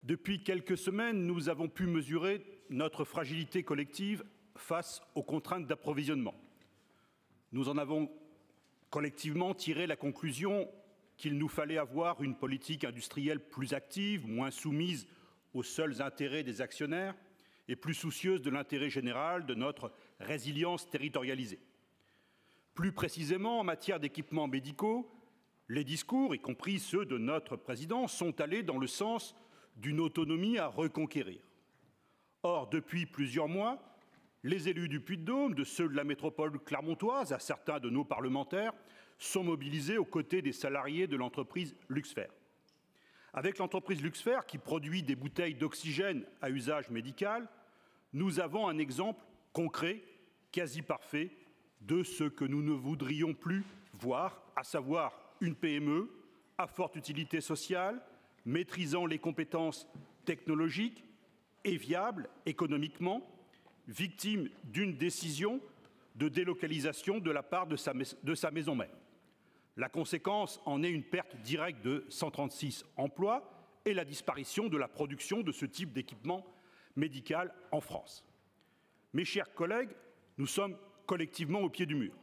Depuis quelques semaines, nous avons pu mesurer notre fragilité collective face aux contraintes d'approvisionnement. Nous en avons collectivement tiré la conclusion qu'il nous fallait avoir une politique industrielle plus active, moins soumise aux seuls intérêts des actionnaires et plus soucieuse de l'intérêt général, de notre résilience territorialisée. Plus précisément, en matière d'équipements médicaux, les discours, y compris ceux de notre président, sont allés dans le sens d'une autonomie à reconquérir. Or, depuis plusieurs mois, les élus du Puy-de-Dôme, de ceux de la métropole clermontoise à certains de nos parlementaires, sont mobilisés aux côtés des salariés de l'entreprise Luxfer. Avec l'entreprise Luxfer, qui produit des bouteilles d'oxygène à usage médical, nous avons un exemple concret, quasi parfait, de ce que nous ne voudrions plus voir, à savoir une PME à forte utilité sociale, maîtrisant les compétences technologiques et viable économiquement, victime d'une décision de délocalisation de la part de sa maison mère. La conséquence en est une perte directe de 136 emplois et la disparition de la production de ce type d'équipement médical en France. Mes chers collègues, nous sommes collectivement au pied du mur.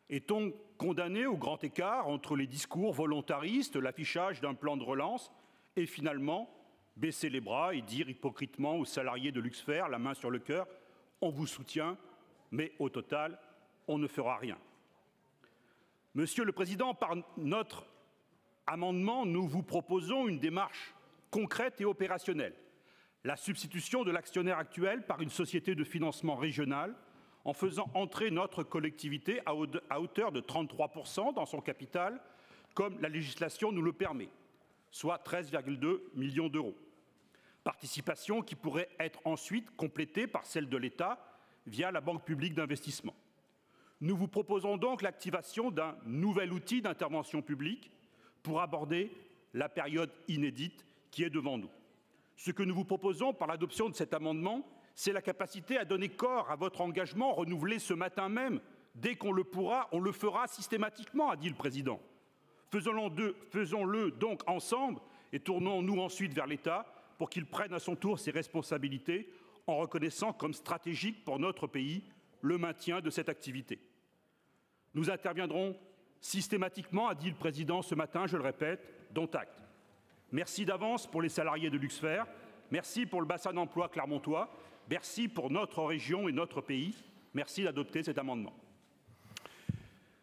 Est-on condamné au grand écart entre les discours volontaristes, l'affichage d'un plan de relance et finalement baisser les bras et dire hypocritement aux salariés de Luxfer, la main sur le cœur, on vous soutient, mais au total, on ne fera rien. Monsieur le Président, par notre amendement, nous vous proposons une démarche concrète et opérationnelle. La substitution de l'actionnaire actuel par une société de financement régionale en faisant entrer notre collectivité à hauteur de 33% dans son capital, comme la législation nous le permet, soit 13,2 millions d'euros. Participation qui pourrait être ensuite complétée par celle de l'État via la Banque publique d'investissement. Nous vous proposons donc l'activation d'un nouvel outil d'intervention publique pour aborder la période inédite qui est devant nous. Ce que nous vous proposons par l'adoption de cet amendement, c'est la capacité à donner corps à votre engagement renouvelé ce matin même. Dès qu'on le pourra, on le fera systématiquement, a dit le Président. Faisons-le donc ensemble et tournons-nous ensuite vers l'État pour qu'il prenne à son tour ses responsabilités en reconnaissant comme stratégique pour notre pays le maintien de cette activité. Nous interviendrons systématiquement, a dit le Président ce matin, je le répète, dont acte. Merci d'avance pour les salariés de Luxfer, merci pour le bassin d'emploi clermontois, merci pour notre région et notre pays. Merci d'adopter cet amendement.